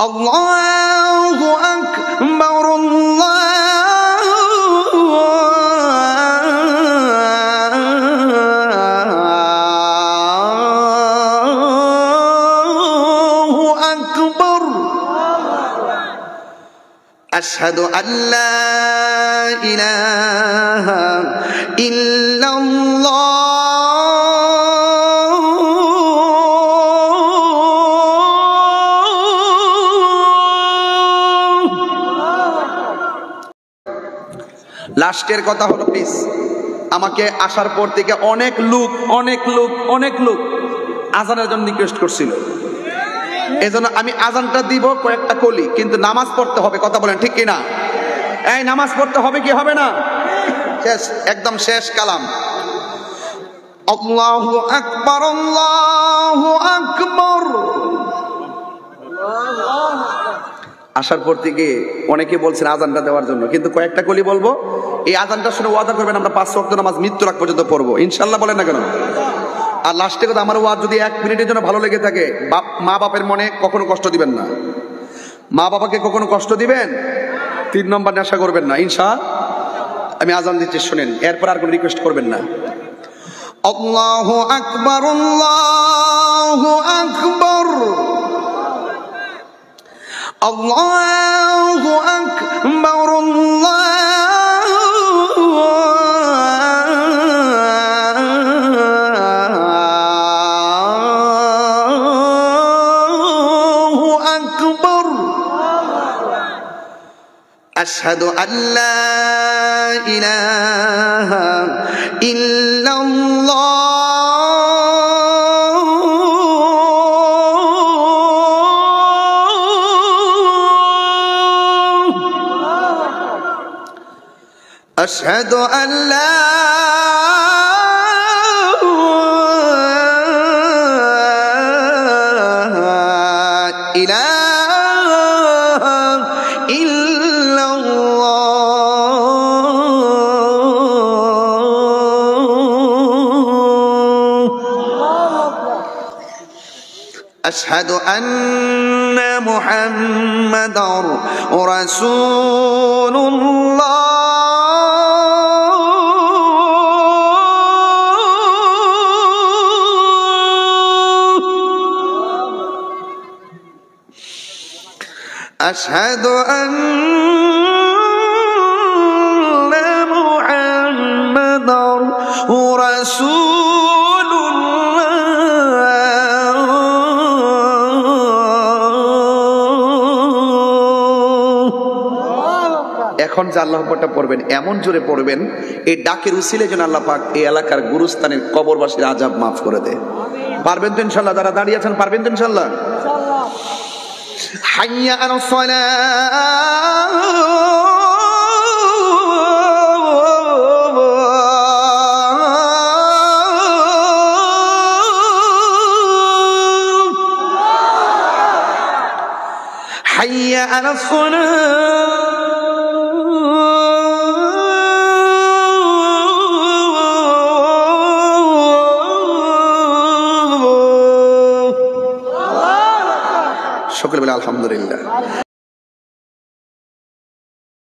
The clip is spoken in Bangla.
আল্লাহু আকবার আল্লাহু আকবার আশহাদু আল্লা ইলাহা ইল্লাল্লাহ লাস্টের কথা হলো প্লিজ আমাকে আসার পর থেকে অনেক লোক আজানের জন্য রিকোয়েস্ট করছিল, এজন্য আমি আজানটা দিব কয়েকটা কলি, কিন্তু নামাজ পড়তে হবে, কথা বলেন ঠিক কিনা? এই নামাজ পড়তে হবে কি হবে না? শেষ, একদম শেষ কালাম। আল্লাহু আকবার আল্লাহু আকবার। আসার পর থেকে অনেকে বলছেন আজানটা দেওয়ার জন্য, কিন্তু কয়েকটা কলি বলবো। এই আজানটা শুনে ওয়াদা করবেন আমরা 5 ওয়াক্ত নামাজ মৃত্যুর আগ পর্যন্ত পড়বো, ইনশাআল্লাহ, বলেন না কেন? আর লাস্টে কথা, আমার ওয়াজ যদি 1 মিনিটের জন্য ভালো লেগে থাকে, মা বাপের মনে কখনো কষ্ট দিবেন না। মা বাবাকে কখনো কষ্ট দিবেন, 3 নম্বর নেশা করবেন না, ইনশাআল্লাহ। আমি আজান দিচ্ছি, শুনেন, এরপর আর কোনো রিকোয়েস্ট করবেন না। আল্লাহু আকবার আল্লাহু আকবার আল্লাহু আকবার আল্লাহু আকবার আশহাদু আল্লা ইলাহা ইল্লাল্লাহ أشهد أن لا إله إلا الله أشهد أن محمدا رسول الله أشهد أن محمدا رسول الله এখন যে আল্লাহু আকবারটা পড়বেন এমন জোরে পড়বেন, এই ডাকের উসিলে যেন আল্লাহ পাক এই এলাকার গুরুস্থানের কবরবাসীর আযাব মাফ করে দেয়। পারবেন তো ইনশাআল্লাহ? যারা দাঁড়িয়ে আছেন পারবেন তো ইনশাআল্লাহ? حي على الصلاة حي على الصلاة সকলে বলে আলহামদুলিল্লাহ।